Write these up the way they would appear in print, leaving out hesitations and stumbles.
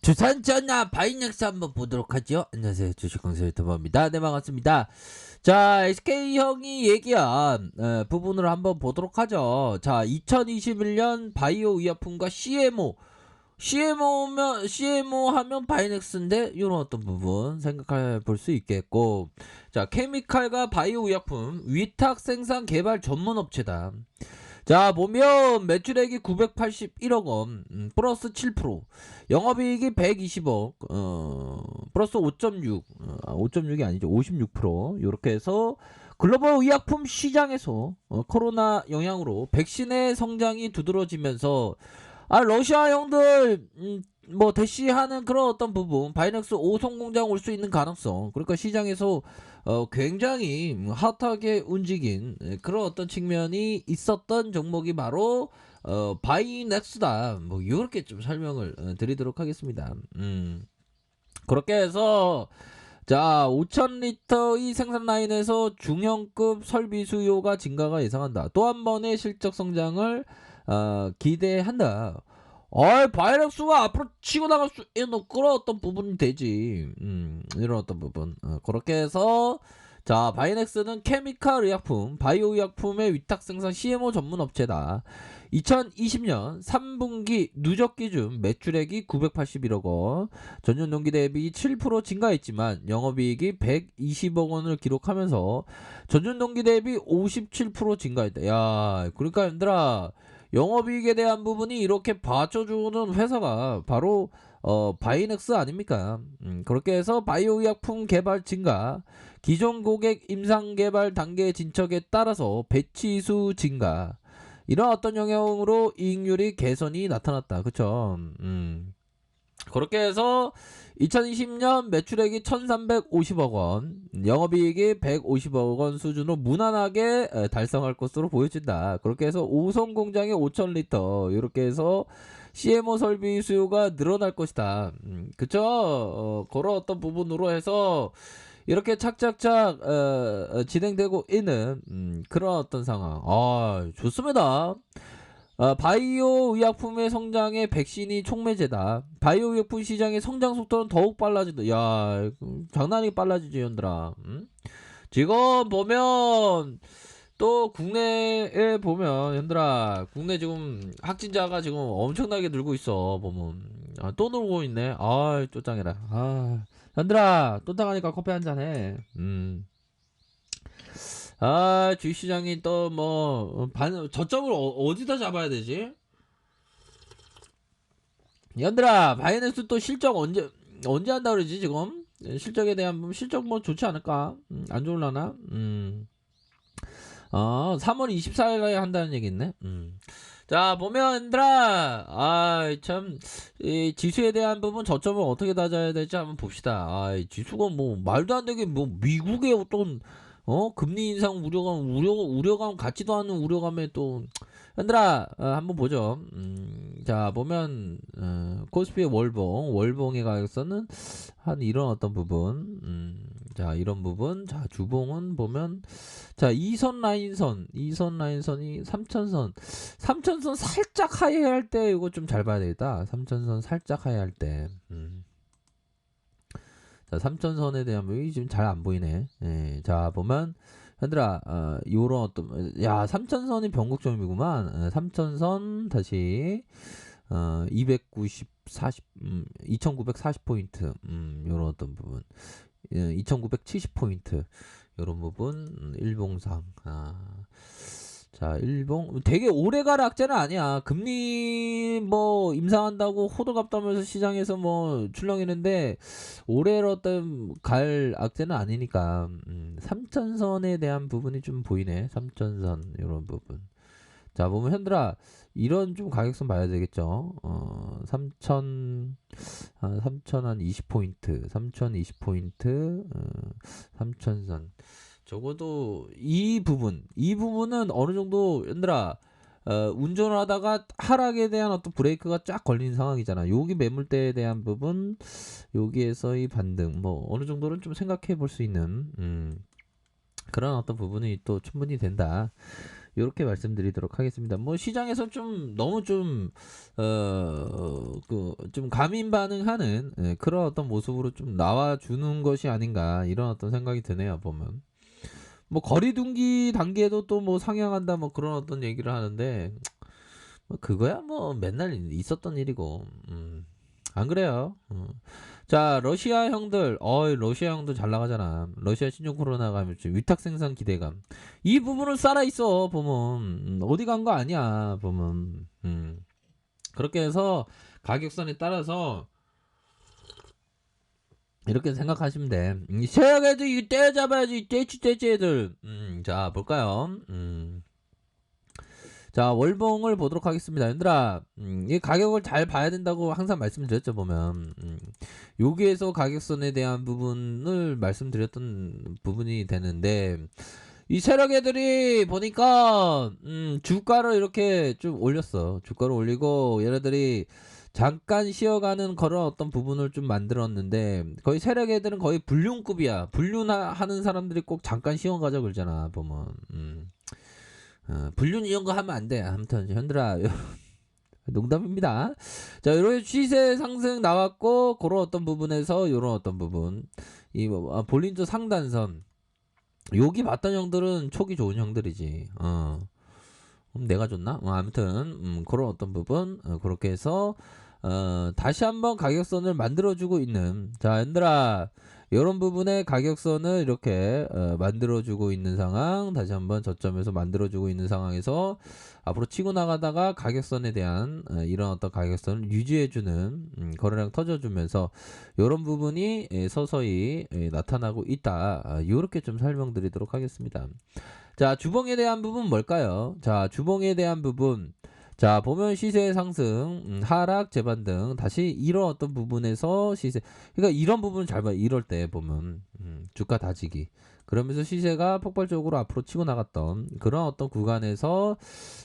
주산전화 바이넥스 한번 보도록 하죠. 안녕하세요, 주식강사 유튜버입니다. 네, 반갑습니다. 자, SK형이 얘기한 부분을 한번 보도록 하죠. 자, 2021년 바이오 의약품과 CMO 하면 바이넥스인데 이런 어떤 부분 생각해 볼 수 있겠고, 자, 케미칼과 바이오 의약품 위탁 생산 개발 전문 업체다. 자, 보면 매출액이 981억 원, 플러스 7%, 영업이익이 120억, 플러스 5.6, 5.6이 아니죠, 56%. 이렇게 해서 글로벌 의약품 시장에서 코로나 영향으로 백신의 성장이 두드러지면서 러시아 형들 뭐 대시하는 그런 어떤 부분, 바이넥스 5성 공장 올 수 있는 가능성, 그러니까 시장에서 굉장히 핫하게 움직인 그런 어떤 측면이 있었던 종목이 바로 바이넥스다. 뭐 이렇게 좀 설명을 드리도록 하겠습니다. 그렇게 해서 자, 5,000리터의 생산 라인에서 중형급 설비 수요가 증가가 예상한다. 또 한 번의 실적 성장을 기대한다. 바이렉스가 앞으로 치고 나갈 수 있는 그런 어떤 부분이 되지. 이런 어떤 부분. 그렇게 해서 자, 바이넥스는 케미칼 의약품, 바이오 의약품의 위탁 생산 CMO 전문 업체다. 2020년 3분기 누적 기준 매출액이 981억 원, 전년 동기 대비 7% 증가했지만 영업이익이 120억 원을 기록하면서 전년 동기 대비 57% 증가했다. 야, 그러니까 얘들아, 영업이익에 대한 부분이 이렇게 받쳐주는 회사가 바로 바이넥스 아닙니까? 그렇게 해서 바이오 의약품 개발 증가, 기존 고객 임상 개발 단계 진척에 따라서 배치수 증가, 이런 어떤 영향으로 이익률이 개선이 나타났다. 그쵸? 그렇게 해서 2020년 매출액이 1350억 원, 영업이익이 150억 원 수준으로 무난하게 달성할 것으로 보여진다. 그렇게 해서 5성 공장에 5000리터, 이렇게 해서 CMO 설비 수요가 늘어날 것이다. 그쵸? 그런 어떤 부분으로 해서 이렇게 착착착 진행되고 있는 그런 어떤 상황. 좋습니다. 바이오 의약품의 성장에 백신이 촉매제다. 바이오 의약품 시장의 성장 속도는 더욱 빨라진다. 야, 장난이 빨라지지, 현들아. 지금 보면 또 국내에 보면 현들아, 국내 지금 확진자가 지금 엄청나게 늘고 있어. 보면 또 늘고 있네. 또 짱이라. 현들아, 또 짱하니까 커피 한잔 해. 주식시장이 또 뭐 저점을 어디다 잡아야 되지? 얘들아, 바이낸스 또 실적 언제 한다 그러지 지금? 실적에 대한 부분, 실적 뭐 좋지 않을까? 안 좋을라나? 3월 24일에 한다는 얘기 있네. 자, 보면 얘들아, 참, 이 지수에 대한 부분 저점을 어떻게 다져야 될지 한번 봅시다. 이 지수가 뭐 말도 안 되게 뭐 미국의 어떤 금리 인상 우려감 같지도 않은 우려감에 또 얘들아, 한번 보죠. 자, 보면 코스피의 월봉의 가격선은 한 이런 어떤 부분, 자, 이런 부분. 자, 주봉은 보면 자, 이선 라인선이 3천선 살짝 하회할 때 이거 좀 잘 봐야 되겠다. 3천선 살짝 하회할 때. 자, 3천선에 대한 부분이 지금 잘 안 보이네. 예, 자, 보면 현들아, 요런 어떤, 야, 3천선이 변곡점이구만. 3천선 다시 290, 40, 2940포인트, 요런 어떤 부분. 2970포인트, 요런 부분. 일봉상. 자, 일봉 되게 오래갈 악재는 아니야. 금리 뭐 임상한다고 호들갑 떨면서 시장에서 뭐 출렁이는데 올해 어떤 갈 악재는 아니니까. 3천선에 대한 부분이 좀 보이네. 3천선 이런 부분. 자, 보면 현들아, 이런 좀 가격선 봐야 되겠죠. 3천 한 3천 한 20포인트, 3천 20포인트, 3천선. 적어도 이 부분은 어느 정도 얘들아, 운전을 하다가 하락에 대한 어떤 브레이크가 쫙 걸리는 상황이잖아. 여기 매물대에 대한 부분, 여기에서의 반등, 뭐 어느 정도는 좀 생각해 볼 수 있는 그런 어떤 부분이 또 충분히 된다. 요렇게 말씀드리도록 하겠습니다. 뭐 시장에서 좀 너무 좀 좀 과민 반응하는 그런 어떤 모습으로 좀 나와 주는 것이 아닌가 이런 어떤 생각이 드네요, 보면. 뭐 거리두기 단계도 또 뭐 상향한다 뭐 그런 어떤 얘기를 하는데 뭐 그거야 뭐 맨날 있었던 일이고. 안 그래요. 자, 러시아 형들, 러시아 형들 잘 나가잖아. 러시아 신종 코로나가 하면서 위탁 생산 기대감. 이 부분은 살아 있어 보면. 어디 간 거 아니야 보면. 그렇게 해서 가격선에 따라서 이렇게 생각하시면 돼. 세약애들 이거 때려잡아야지. 떼치 애들. 자 볼까요? 자, 월봉을 보도록 하겠습니다. 얘들아, 이 가격을 잘 봐야 된다고 항상 말씀드렸죠, 보면. 여기에서 가격선에 대한 부분을 말씀드렸던 부분이 되는데, 이 세력 애들이 보니까, 주가를 이렇게 좀 올렸어. 주가를 올리고, 얘네들이 잠깐 쉬어가는 그런 어떤 부분을 좀 만들었는데, 거의 세력 애들은 거의 불륜급이야. 불륜하는 사람들이 꼭 잠깐 쉬어가자 그러잖아, 보면. 불륜 이런 거 하면 안 돼. 아무튼 현들아 농담입니다. 자, 이런 시세 상승 나왔고 그런 어떤 부분에서 이런 어떤 부분 이 볼린저 상단선 여기 봤던 형들은 촉이 좋은 형들이지. 그럼 내가 좋나? 아무튼 그런 어떤 부분 그렇게 해서 다시 한번 가격선을 만들어주고 있는 자, 얘들아 이런 부분의 가격선을 이렇게 만들어주고 있는 상황 다시 한번 저점에서 만들어주고 있는 상황에서 앞으로 치고 나가다가 가격선에 대한 이런 어떤 가격선을 유지해주는 거래량 터져주면서 이런 부분이 서서히 나타나고 있다. 이렇게 좀 설명드리도록 하겠습니다. 자, 주봉에 대한 부분 뭘까요? 자, 주봉에 대한 부분 자, 보면 시세 상승, 하락, 재반 등 다시 이런 어떤 부분에서 시세 그러니까 이런 부분 잘 봐. 이럴 때 보면 주가 다지기 그러면서 시세가 폭발적으로 앞으로 치고 나갔던 그런 어떤 구간에서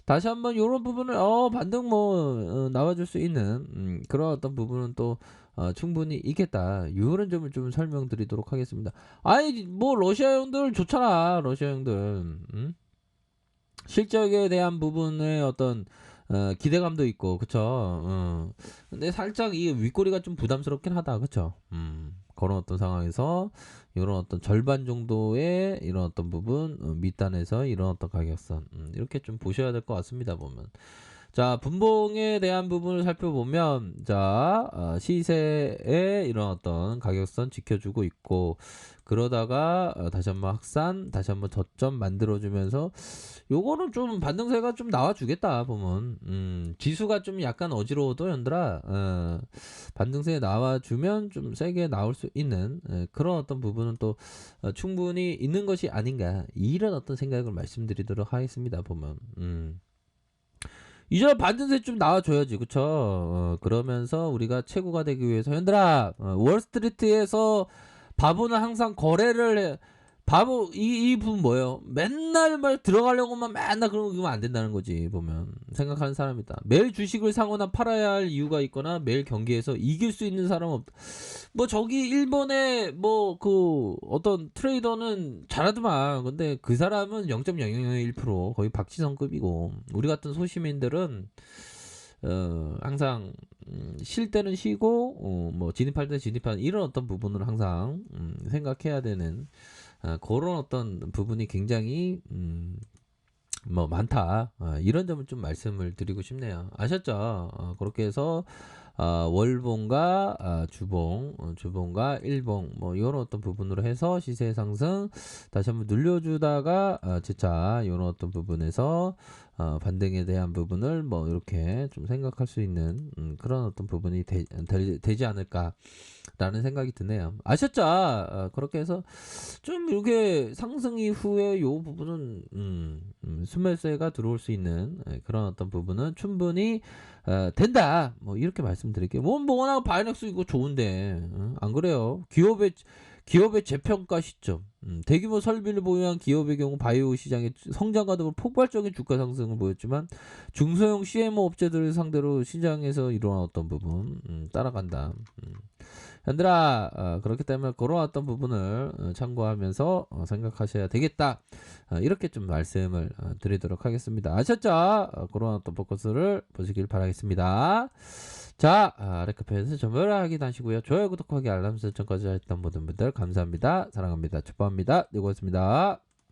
다시 한번 이런 부분을 반등 뭐 나와줄 수 있는 그런 어떤 부분은 또 충분히 있겠다. 이런 점을 좀 설명드리도록 하겠습니다. 아니 뭐 러시아 형들 좋잖아. 러시아 형들 실적에 대한 부분의 어떤 기대감도 있고 그쵸. 근데 살짝 이 윗꼬리가 좀 부담스럽긴 하다 그쵸. 그런 어떤 상황에서 이런 어떤 절반 정도의 이런 어떤 부분 밑단에서 이런 어떤 가격선 이렇게 좀 보셔야 될 것 같습니다 보면. 자, 분봉에 대한 부분을 살펴보면 자, 시세의 이런 어떤 가격선 지켜주고 있고 그러다가 다시 한번 확산 다시 한번 저점 만들어주면서 요거는 좀 반등세가 좀 나와주겠다 보면. 지수가 좀 약간 어지러워도 연들아 반등세 나와주면 좀 세게 나올 수 있는 그런 어떤 부분은 또 충분히 있는 것이 아닌가 이런 어떤 생각을 말씀드리도록 하겠습니다 보면. 이제 반등세 좀 나와줘야지 그쵸. 그러면서 우리가 최고가 되기 위해서 현들아 월스트리트에서 바보는 항상 거래를 바보 이 부분 뭐예요? 맨날 말 들어가려고만 맨날 그러면 안 된다는 거지 보면 생각하는 사람이다. 매일 주식을 사거나 팔아야 할 이유가 있거나 매일 경기에서 이길 수 있는 사람은 없다. 뭐 저기 일본의 뭐 그 어떤 트레이더는 잘하더만 근데 그 사람은 0.0001% 거의 박지성급이고 우리 같은 소시민들은 항상 쉴 때는 쉬고 뭐 진입할 때는 진입하는 이런 어떤 부분을 항상 생각해야 되는 그런 어떤 부분이 굉장히 뭐 많다. 이런 점을 좀 말씀을 드리고 싶네요. 아셨죠? 그렇게 해서 월봉과 주봉과 일봉 뭐 이런 어떤 부분으로 해서 시세 상승 다시 한번 늘려주다가 재차 이런 어떤 부분에서 반등에 대한 부분을 뭐 이렇게 좀 생각할 수 있는 그런 어떤 부분이 되지 않을까라는 생각이 드네요. 아셨죠? 그렇게 해서 좀 이렇게 상승 이후에 요 부분은 순매수가 들어올 수 있는 그런 어떤 부분은 충분히 된다. 뭐 이렇게 말씀드릴게요. 뭐 워낙 바이넥스 이거 좋은데 안 그래요? 기업의 재평가 시점. 대규모 설비를 보유한 기업의 경우 바이오 시장의 성장과 더불어 폭발적인 주가 상승을 보였지만 중소형 CMO 업체들을 상대로 시장에서 이러한 어떤 부분 따라간다. 현들아, 그렇기 때문에 그런 어떤 부분을 참고하면서 생각하셔야 되겠다. 이렇게 좀 말씀을 드리도록 하겠습니다. 아셨죠? 그런 어떤 포커스를 보시길 바라겠습니다. 자, 아래카페에서 전부를 확인하시고요. 좋아요, 구독하기, 알람 설정까지 했던 모든 분들 감사합니다. 사랑합니다. 축복합니다. 네, 고맙습니다.